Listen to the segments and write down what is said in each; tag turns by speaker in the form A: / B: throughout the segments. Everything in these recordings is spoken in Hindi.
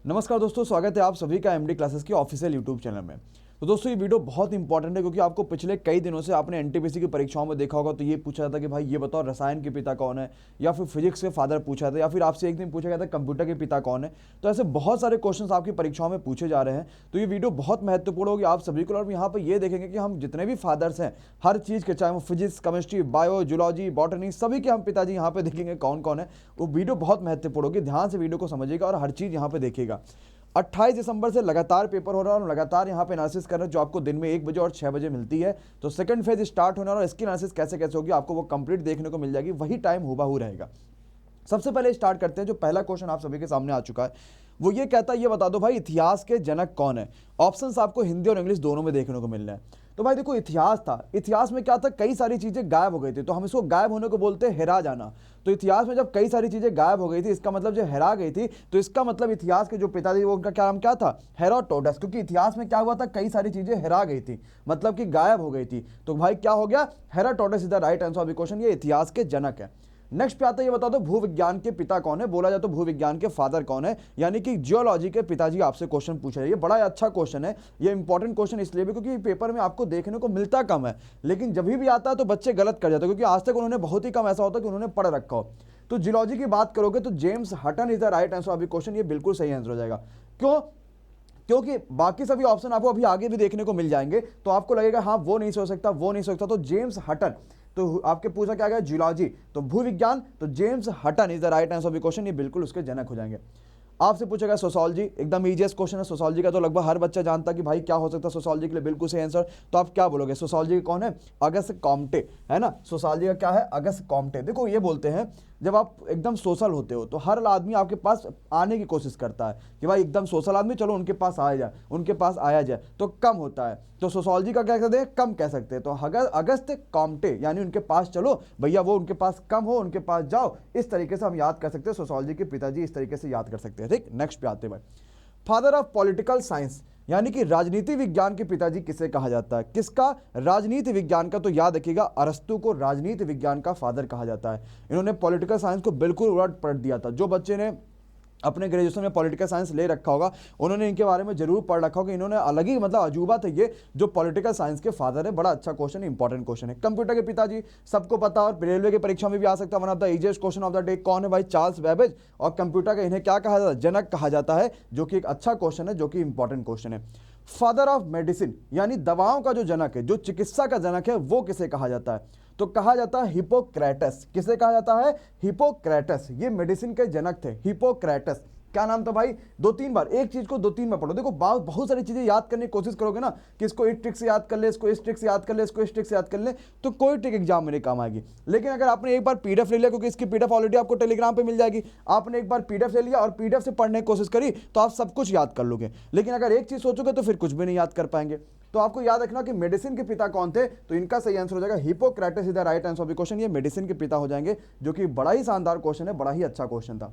A: नमस्कार दोस्तों, स्वागत है आप सभी का एमडी क्लासेस की ऑफिशियल यूट्यूब चैनल में। तो दोस्तों ये वीडियो बहुत इंपॉर्टेंट है क्योंकि आपको पिछले कई दिनों से आपने एनटीपीसी की परीक्षाओं में देखा होगा तो ये पूछा जाता कि भाई ये बताओ रसायन के पिता कौन है, या फिर फिजिक्स के फादर पूछा था, या फिर आपसे एक दिन पूछा गया था कंप्यूटर के पिता कौन है। तो ऐसे बहुत सारे क्वेश्चंस आपकी परीक्षाओं में पूछे जा रहे हैं। तो ये वीडियो बहुत महत्वपूर्ण होगी आप सभी को, और यहाँ पर ये देखेंगे कि हम जितने भी फादर्स हैं हर चीज़ के, चाहे वो physics, chemistry, bio, zoology, botany, सभी के हम पिताजी यहाँ पे देखेंगे कौन कौन है। वो वीडियो बहुत महत्वपूर्ण होगी, ध्यान से वीडियो को समझिएगा और हर चीज़ यहाँ पे देखिएगा। 28 दिसंबर से लगातार पेपर हो रहा है और लगातार यहाँ पे एनालिसिस कर रहे हैं जो आपको दिन में 1 बजे और 6 बजे मिलती है। तो सेकंड फेज स्टार्ट होने और इसकी एनालिसिस कैसे कैसे होगी आपको वो कंप्लीट देखने को मिल जाएगी, वही टाइम हुबहू रहेगा। सबसे पहले स्टार्ट करते हैं। जो पहला क्वेश्चन आप सभी के सामने आ चुका है वो ये कहता है, ये बता दो भाई इतिहास के जनक कौन है। ऑप्शंस आपको हिंदी और इंग्लिश दोनों में देखने को मिल रहे हैं। तो भाई देखो, इतिहास था, इतिहास में क्या था, कई सारी चीजें गायब हो गई थी, तो हम इसको गायब होने को बोलते हैं हेरा जाना। तो इतिहास में जब कई सारी चीजें गायब हो गई थी, इसका मतलब जो हेरा गई थी, तो इसका मतलब इतिहास के जो पिता थे वो उनका क्या नाम क्या था, हेरोडोटस। क्योंकि इतिहास में क्या हुआ था, कई सारी चीजें हेरा गई थी, मतलब कि गायब हो गई थी। तो भाई क्या हो गया, Herodotus is the right answer of the question, ये इतिहास के जनक है। नेक्स्ट पे आता है, ये बता दो भूविज्ञान के पिता कौन है। बोला जाए तो भूविज्ञान के फादर कौन है, यानी कि जियोलॉजी के पिताजी आपसे क्वेश्चन पूछा जाए। ये बड़ा अच्छा क्वेश्चन है, ये इंपॉर्टेंट क्वेश्चन इसलिए भी क्योंकि पेपर में आपको देखने को मिलता कम है, लेकिन जब भी आता है तो बच्चे गलत कर जाते हैं, क्योंकि आज तक उन्होंने बहुत ही कम ऐसा होता है कि उन्होंने पढ़ रखा हो। तो जियोलॉजी की बात करोगे तो James Hutton is the right answer of the question, ये बिल्कुल सही आंसर हो जाएगा। क्यों? क्योंकि बाकी सभी ऑप्शन आपको अभी आगे भी देखने को मिल जाएंगे, तो आपको लगेगा हाँ वो नहीं हो सकता, वो नहीं हो सकता। तो जेम्स हटन, तो आपके पूछा क्या गया, जियोलॉजी, तो भूविज्ञान, तो James Hutton is the right answer of the question, ये बिल्कुल उसके जनक हो जाएंगे। आपसे पूछा गया सोशोलॉजी, एकदम इजीएस्ट क्वेश्चन है सोशोलॉजी का, तो लगभग हर बच्चा जानता है कि भाई क्या हो सकता है सोशोलॉजी के लिए, बिल्कुल सही आंसर। तो आप क्या बोलोगे, सोशोलॉजी कौन है, अगस्त कॉम्टे, है ना। सोशोलॉजी का क्या है, अगस्त कॉम्टे। देखो ये बोलते हैं जब आप एकदम सोशल होते हो तो हर आदमी आपके पास आने की कोशिश करता है कि भाई एकदम सोशल आदमी चलो उनके पास आया जाए, उनके पास आया जाए, तो कम होता है। तो सोशोलॉजी का क्या कहते हैं, कम कह सकते हैं। तो अगस्त कॉम्टे यानी उनके पास चलो भैया, वो उनके पास कम हो, उनके पास जाओ, इस तरीके से हम याद कर सकते हैं सोशोलॉजी के पिताजी, इस तरीके से याद कर सकते हैं। ठीक, नेक्स्ट पे आते हैं भाई, फादर ऑफ पॉलिटिकल साइंस यानी कि राजनीति विज्ञान के पिताजी किसे कहा जाता है, किसका, राजनीति विज्ञान का। तो याद रखिएगा अरस्तु को राजनीति विज्ञान का फादर कहा जाता है। इन्होंने पॉलिटिकल साइंस को बिल्कुल उलट पलट दिया था। जो बच्चे ने अपने ग्रेजुएशन में पॉलिटिकल साइंस ले रखा होगा उन्होंने इनके बारे में जरूर पढ़ रखा होगा, इन्होंने अलग ही मतलब अजूबा थे ये जो पॉलिटिकल साइंस के फादर है। बड़ा अच्छा क्वेश्चन है, इंपॉर्टेंट क्वेश्चन है। कंप्यूटर के पिताजी सबको पता और रेलवे की परीक्षा में भी आ सकता है, one of the easiest question of the day, कौन है भाई, चार्ल्स बेबेज। और कंप्यूटर का इन्हें क्या कहा जाता है, जनक कहा जाता है, जो कि एक अच्छा क्वेश्चन है, जो कि इंपॉर्टेंट क्वेश्चन है। फादर ऑफ मेडिसिन यानी दवाओं का जो जनक है, जो चिकित्सा का जनक है, वो किसे कहा जाता है, तो कहा जाता है हिपोक्रेटस। किसे कहा जाता है, हिपोक्रेटस। ये मेडिसिन के जनक थे, हिपोक्रेटस। क्या नाम था भाई, 2-3 बार, एक चीज को 2-3 बार पढ़ो। देखो बहुत सारी चीजें याद करने की कोशिश करोगे ना कि इसको इस ट्रिक से याद कर ले, इसको इस ट्रिक से याद कर ले, इसको इस ट्रिक से याद कर ले, तो कोई ट्रिक एग्जाम में नहीं काम आएगी। लेकिन अगर आपने एक बार पीडीएफ ले लिया, क्योंकि इसकी पीडीएफ ऑलरेडी आपको टेलीग्राम पे मिल जाएगी, आपने एक बार पीडीएफ ले लिया और पीडीएफ से पढ़ने की कोशिश करी तो आप सब कुछ याद कर लोगे। लेकिन अगर एक चीज सोचोगे तो फिर कुछ भी नहीं याद कर पाएंगे। तो आपको याद रखना कि मेडिसिन के पिता कौन थे, तो इनका सही आंसर हो जाएगा Hippocrates is the right answer of the question. ये मेडिसिन के पिता हो जाएंगे, जो कि बड़ा ही शानदार क्वेश्चन है, बड़ा ही अच्छा क्वेश्चन था।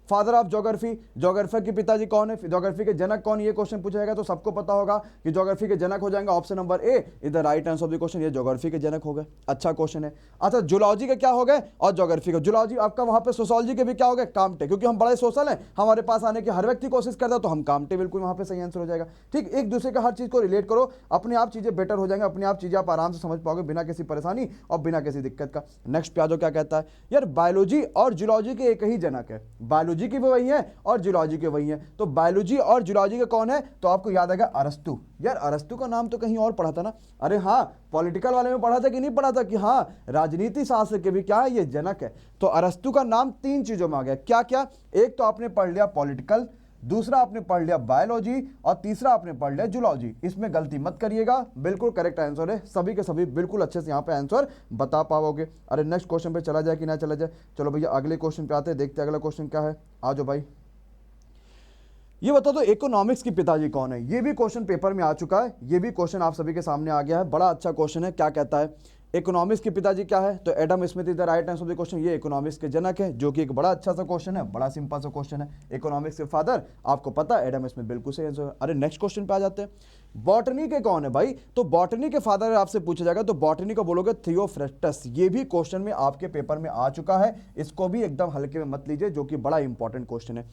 A: फादर ऑफ ज्योग्राफी, ज्योग्राफी के पिताजी कौन है, ज्योग्राफी के जनक कौन, ये क्वेश्चन पूछा जाएगा तो सबको पता होगा कि ज्योग्राफी के जनक हो जाएंगे option number A is the right answer of the question. ये ज्योग्राफी के जनक हो गए, अच्छा क्वेश्चन है। अच्छा, जूलॉजी के क्या हो गए और ज्योग्राफी का, जूलॉजी आपका वहां पे, सोशोलॉजी के भी क्या हो गए, कामटे, क्योंकि हम बड़े सोशल हैं, हमारे पास आने की हर व्यक्ति कोशिश करता है, तो हम कामटे, बिल्कुल वहां पे सही आंसर हो जाएगा। ठीक, एक दूसरे का हर चीज को रिलेट करो, अपने आप चीजें बेटर हो जाएंगे, अपने आप चीजें आप आराम से समझ पाओगे बिना किसी परेशानी और बिना किसी दिक्कत का। नेक्स्ट प्याजो क्या कहता है, यार बायोलॉजी और जूलॉजी के एक ही जनक है, बायोलॉजी की भी वही है और जूलॉजी के वही है। तो बायोलॉजी और जूलॉजी का कौन है, तो आपको याद आएगा अरस्तु। यार अरस्तु का नाम तो कहीं और पढ़ा था ना, अरे हाँ पॉलिटिकल वाले में पढ़ा था कि नहीं पढ़ा था, कि हाँ राजनीति शास्त्र के भी क्या है, ये जनक है। तो अरस्तु का नाम 3 चीजों में आ गया, क्या क्या, एक तो आपने पढ़ लिया पॉलिटिकल, दूसरा आपने पढ़ लिया बायोलॉजी, और तीसरा आपने पढ़ लिया जूलॉजी। इसमें गलती मत करिएगा, बिल्कुल करेक्ट आंसर है, सभी के सभी बिल्कुल अच्छे से यहाँ पे आंसर बता पाओगे। अरे नेक्स्ट क्वेश्चन पे चला जाए कि ना चला जाए, चलो भैया अगले क्वेश्चन पे आते हैं, देखते हैं अगला क्वेश्चन क्या है। आ जाओ भाई, ये बता दो इकोनॉमिक्स के पिताजी कौन है। ये भी क्वेश्चन पेपर में आ चुका है, ये भी क्वेश्चन आप सभी के सामने आ गया है, बड़ा अच्छा क्वेश्चन है। क्या कहता है, इकोनॉमिक्स के पिताजी क्या है, तो Adam Smith is the right answer of the question. ये इकोनॉमिक्स के जनक है, जो कि एक बड़ा अच्छा सा क्वेश्चन है, बड़ा सिंपल सा क्वेश्चन है। इकोनॉमिक्स के फादर आपको पता है एडम स्मिथ, बिल्कुल सही आंसर है। अरे नेक्स्ट क्वेश्चन पे आ जाते हैं, बॉटनी के कौन है भाई, तो बॉटनी के फादर आपसे पूछा जाएगा, तो बॉटनी को बोलोगे थियोफ्रेस्टस। ये भी क्वेश्चन में आपके पेपर में आ चुका है, इसको भी एकदम हल्के में मत लीजिए, जो कि बड़ा इंपॉर्टेंट क्वेश्चन है।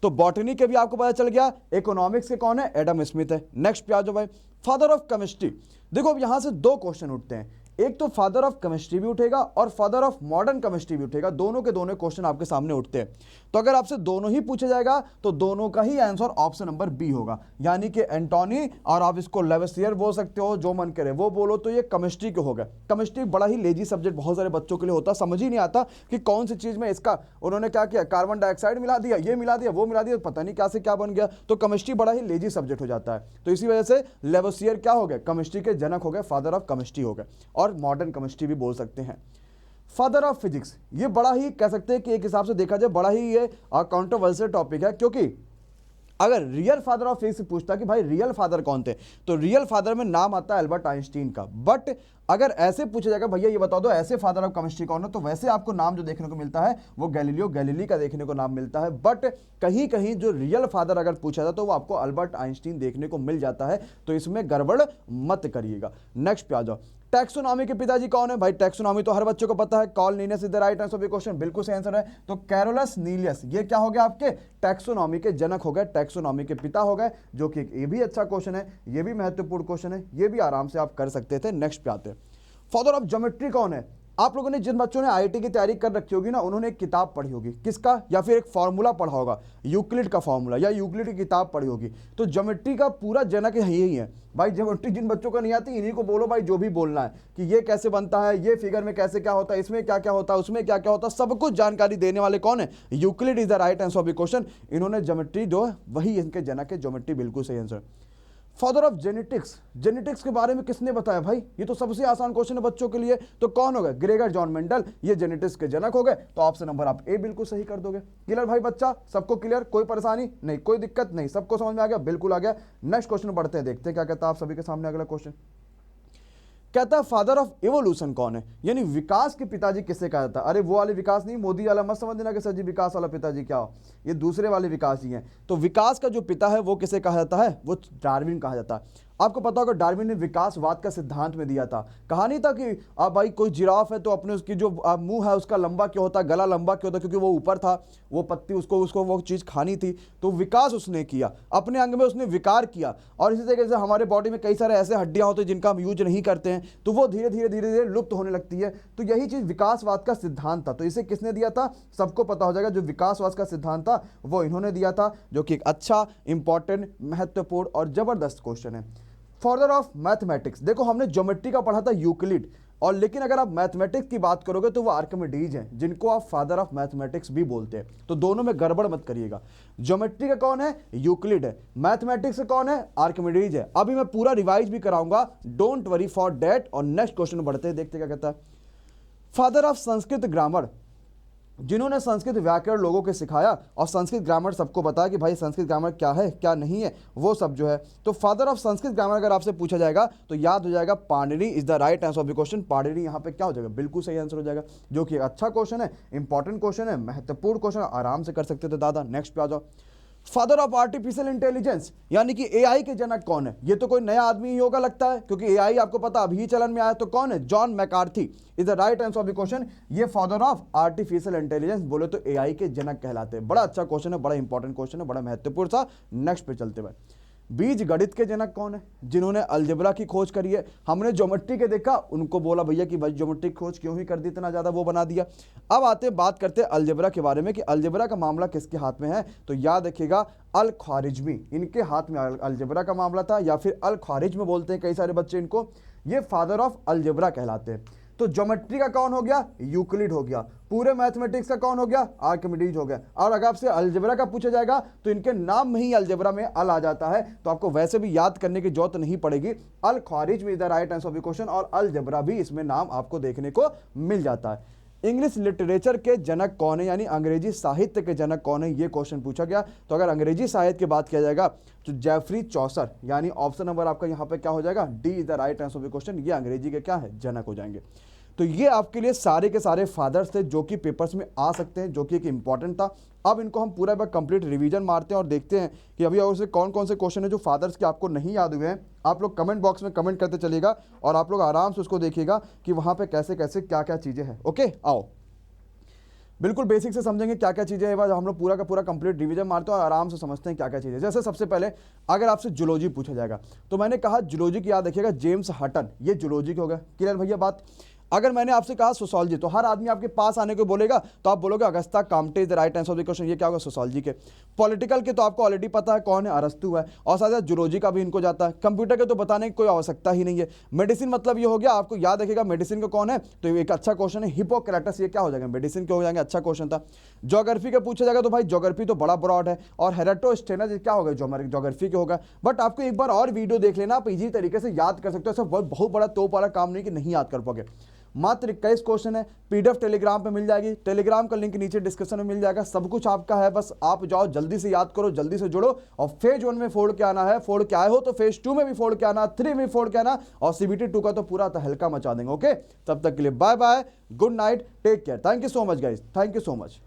A: तो बॉटनी के भी आपको पता चल गया, इकोनॉमिक्स के कौन है, एडम स्मिथ है। नेक्स्ट पे आ जाओ भाई, फादर ऑफ केमिस्ट्री। देखो अब यहां से दो क्वेश्चन उठते हैं, एक तो फादर ऑफ केमिस्ट्री भी उठेगा और फादर ऑफ मॉडर्न केमिस्ट्री भी उठेगा, दोनों के दोनों क्वेश्चन आपके सामने उठते हैं। तो अगर आपसे दोनों ही पूछा जाएगा तो दोनों का ही आंसर ऑप्शन नंबर बी होगा, यानी कि एंटोनी, और आप इसको लेवेसियर बोल सकते हो, जो मन करे वो बोलो, तो ये केमिस्ट्री के हो गए। केमिस्ट्री बड़ा ही लेजी सब्जेक्ट बहुत सारे बच्चों के लिए होता है, समझ ही नहीं आता कि कौन सी चीज में इसका उन्होंने क्या किया, कार्बन डाइऑक्साइड मिला दिया, ये मिला दिया, वो मिला दिया, पता नहीं क्या से क्या बन गया। तो केमिस्ट्री बड़ा ही लेजी सब्जेक्ट हो जाता है। तो इसी वजह से लेवेसियर क्या हो गए, केमिस्ट्री के जनक हो गए, फादर ऑफ केमिस्ट्री हो गए, और मॉडर्न केमिस्ट्री भी बोल सकते हैं। फादर ऑफ फिजिक्स, ये बड़ा ही कह सकते हैं कि एक हिसाब से देखा जाए बड़ा ही ये कंट्रोवर्शियल टॉपिक है, क्योंकि अगर रियल फादर ऑफ फिजिक्स पूछता कि भाई रियल फादर कौन थे, तो रियल फादर में नाम आता है अल्बर्ट आइंस्टीन का। बट अगर ऐसे पूछा जाएगा भैया ये बता दो ऐसे फादर ऑफ केमिस्ट्री कौन है, तो वैसे आपको नाम जो देखने को मिलता है वो गैलीलियो गैलीली का देखने को नाम मिलता है। बट कहीं कहीं जो रियल फादर अगर पूछा जाता तो वो आपको अल्बर्ट आइंस्टीन देखने को मिल जाता है, तो इसमें गड़बड़ मत करिएगा। नेक्स्ट पे आ जाओ, टैक्सोनॉमी के पिताजी कौन है भाई, टैक्सोनॉमी तो हर बच्चे को पता है, Cornelius is the right answer of the question, बिल्कुल सही आंसर है। तो कैरोलस नीलियस ये क्या हो गया, आपके टैक्सोनॉमी के जनक हो गए, टैक्सोनॉमी के पिता हो गए, जो कि ये भी अच्छा क्वेश्चन है, ये भी महत्वपूर्ण क्वेश्चन है, ये भी आराम से आप कर सकते थे। नेक्स्ट पे आते हैं, फादर ऑफ ज्योमेट्री कौन है। आप लोगों ने, जिन बच्चों ने आईआईटी की तैयारी कर रखी होगी ना, उन्होंने एक किताब पढ़ी होगी, किसका, या फिर एक फार्मूला पढ़ा होगा, यूक्लिड का फार्मूला, या यूक्लिड की किताब पढ़ी होगी। तो ज्योमेट्री का पूरा जनक यही है भाई। ज्योमेट्री जिन बच्चों को नहीं आती इन्हीं को बोलो भाई, जो भी बोलना है कि ये कैसे बनता है, ये फिगर में कैसे क्या होता है, इसमें क्या क्या होता है, उसमें क्या क्या होता है, सब कुछ जानकारी देने वाले कौन है, Euclid is the right answer of the question. इन्होंने ज्योमेट्री जो है वही इनके जनक है, ज्योमेट्री बिल्कुल सही answer. Father of genetics, genetics के बारे में किसने बताया भाई, ये तो सबसे आसान क्वेश्चन है बच्चों के लिए, तो कौन हो गए, ग्रेगर जॉन मेंडल, ये जेनेटिक्स के जनक हो गए। तो ऑप्शन नंबर आप ए बिल्कुल सही कर दोगे। क्लियर भाई बच्चा, सबको क्लियर, कोई परेशानी नहीं, कोई दिक्कत नहीं, सबको समझ में आ गया, बिल्कुल आ गया। नेक्स्ट क्वेश्चन पढ़ते हैं, देखते हैं क्या कहता है आप सभी के सामने अगला क्वेश्चन। कहता है फादर ऑफ इवोल्यूशन कौन है, यानी विकास के पिताजी किसे कहा जाता है। अरे वो वाले विकास नहीं, मोदी वाला मत समझ देना कि सर जी विकास वाला पिताजी क्या हो, ये दूसरे वाले विकास ही हैं। तो विकास का जो पिता है वो किसे कहा जाता है, वो डार्विन कहा जाता है। आपको पता होगा डार्विन ने विकासवाद का सिद्धांत में दिया था। कहा नहीं था कि भाई कोई जिराफ है तो अपने उसकी जो मुंह है उसका लंबा क्यों होता, गला लंबा क्यों होता, क्योंकि वो ऊपर था, वो पत्ती उसको वो चीज़ खानी थी। तो विकास उसने किया, अपने अंग में उसने विकार किया। और इसी तरीके से हमारे बॉडी में कई सारे ऐसे हड्डियां होती हैं जिनका हम यूज नहीं करते हैं, तो वो धीरे धीरे धीरे धीरे लुप्त होने लगती है। तो यही चीज़ विकासवाद का सिद्धांत था। तो इसे किसने दिया था, सबको पता हो जाएगा, जो विकासवाद का सिद्धांत था वो इन्होंने दिया था, जो कि एक अच्छा, इंपॉर्टेंट, महत्वपूर्ण और जबरदस्त क्वेश्चन है। फादर ऑफ मैथमेटिक्स, देखो हमने ज्योमेट्री का पढ़ा था यूक्लिड, और लेकिन अगर आप मैथमेटिक्स की बात करोगे तो वो आर्किमिडीज हैं, जिनको आप फादर ऑफ मैथमेटिक्स भी बोलते हैं। तो दोनों में गड़बड़ मत करिएगा। ज्योमेट्री का कौन है, यूक्लिड है, मैथमेटिक्स का कौन है, आर्किमिडीज है। अभी मैं पूरा रिवाइज भी कराऊंगा, डोंट वरी फॉर डेट। और नेक्स्ट क्वेश्चन बढ़ते हैं, देखते क्या कहता है। फादर ऑफ संस्कृत ग्रामर, जिन्होंने संस्कृत व्याकरण लोगों के सिखाया, और संस्कृत ग्रामर सबको बताया कि भाई संस्कृत ग्रामर क्या है क्या नहीं है, वो सब जो है। तो फादर ऑफ संस्कृत ग्रामर अगर आपसे पूछा जाएगा तो याद हो जाएगा Panini is the right answer of the question. Panini यहाँ पे क्या हो जाएगा, बिल्कुल सही आंसर हो जाएगा, जो कि अच्छा क्वेश्चन है, इंपॉर्टेंट क्वेश्चन है, महत्वपूर्ण क्वेश्चन, आराम से कर सकते थे दादा। नेक्स्ट पे आ जाओ। फादर ऑफ आर्टिफिशियल इंटेलिजेंस, यानी कि एआई के जनक कौन है, ये तो कोई नया आदमी ही होगा लगता है, क्योंकि एआई आपको पता अभी चलन में आया। तो कौन है, John McCarthy is the right answer of the question. ये फादर ऑफ आर्टिफिशियल इंटेलिजेंस बोले तो एआई के जनक कहलाते हैं। बड़ा अच्छा क्वेश्चन है, बड़ा इंपॉर्टेंट क्वेश्चन है, बड़ा महत्वपूर्ण सा। नेक्स्ट पे चलते भाई। बीज गणित के जनक कौन है, जिन्होंने अलजेब्रा की खोज करी है। हमने ज्योमेट्री के देखा, उनको बोला भैया कि भाई ज्योमेट्री की खोज क्यों ही कर दी, इतना ज़्यादा वो बना दिया। अब आते बात करते हैं अलजेब्रा के बारे में कि अलजेब्रा का मामला किसके हाथ में है। तो याद रखिएगा अल ख्वारिज्मी, इनके हाथ में अलजेब्रा का मामला था, या फिर अल ख्वारिज्म बोलते हैं कई सारे बच्चे इनको। ये फादर ऑफ अलजेब्रा कहलाते हैं। तो ज्योमेट्री का कौन हो गया, यूक्लिड हो गया। पूरे मैथमेटिक्स का कौन हो गया, आर्किमिडीज हो गया। और अगर आपसे अलजेब्रा का पूछा जाएगा तो इनके नाम में ही अलजेब्रा में अल आ जाता है, तो आपको वैसे भी याद करने की जरूरत नहीं पड़ेगी। Al Khwarizmi is the right answer of the question, और अलजेब्रा भी इसमें नाम आपको देखने को मिल जाता है। इंग्लिश लिटरेचर के जनक कौन है, यानी अंग्रेजी साहित्य के जनक कौन है, ये क्वेश्चन पूछा गया। तो अगर अंग्रेजी साहित्य की बात किया जाएगा तो जेफरी चौसर, यानी ऑप्शन नंबर आपका यहाँ पे क्या हो जाएगा, D is the right answer of the question. ये अंग्रेजी के क्या है, जनक हो जाएंगे। तो ये आपके लिए सारे के सारे फादर्स थे जो कि पेपर्स में आ सकते हैं, जो कि एक इंपॉर्टेंट था। अब इनको हम पूरा कंप्लीट रिवीजन मारते हैं और देखते हैं कि अभी और से कौन कौन से क्वेश्चन है जो फादर्स के आपको नहीं याद हुए हैं। आप लोग कमेंट बॉक्स में कमेंट करते चलिएगा और आप लोग आराम से उसको देखिएगा कि वहाँ पे कैसे कैसे क्या क्या चीज़ें हैं। ओके, आओ बिल्कुल बेसिक से समझेंगे क्या क्या चीज़ें, एक बार हम लोग पूरा का पूरा कंप्लीट रिवीजन मारते हैं और आराम से समझते हैं क्या क्या चीज़ें। जैसे सबसे पहले अगर आपसे जूलॉजी पूछा जाएगा तो मैंने कहा जूलॉजी की याद रखिएगा, जेम्स हटन, ये जूलॉजी के हो गया। क्लियर भैया बात। अगर मैंने आपसे कहा सोशोलॉजी, तो हर आदमी आपके पास आने को बोलेगा तो आप बोलोगे Auguste Comte is the right answer of the question. ये क्या होगा, सोशोलॉजी के। पॉलिटिकल के तो आपको ऑलरेडी पता है कौन है, अरस्तु है, और साथ साथ जूलॉजी का भी इनको जाता है। कंप्यूटर के तो बताने की कोई आवश्यकता ही नहीं है। मेडिसिन मतलब ये हो गया, आपको याद रखेगा मेडिसिन का कौन है, तो ये एक अच्छा क्वेश्चन है, हिपोक्रेटस। ये क्या हो जाएगा, मेडिसिन के हो जाएंगे, अच्छा क्वेश्चन था। ज्योग्राफी का पूछा जाएगा तो भाई ज्योग्राफी तो बड़ा ब्रॉड है, और हेराटोस्टेनस क्या होगा, ज्योग्राफी के होगा। बट आपको एक बार और वीडियो देख लेना, आप इजी तरीके से याद कर सकते हो। ऐसा बहुत बड़ा तोप वाला काम नहीं कि नहीं याद कर पाओगे। मात्र 21 क्वेश्चन है, पीडीएफ टेलीग्राम पे मिल जाएगी, टेलीग्राम का लिंक नीचे डिस्क्रिप्शन में मिल जाएगा। सब कुछ आपका है, बस आप जाओ जल्दी से याद करो, जल्दी से जुड़ो, और फेज 1 में फोड़ के आना है, फोड़ के आए हो तो फेज 2 में भी फोड़ के आना, 3 में फोड़ के आना, और सीबीटी 2 का तो पूरा हल्का मचा देंगे। ओके, तब तक के लिए bye bye, good night, take care, thank you so much guys, thank you so much.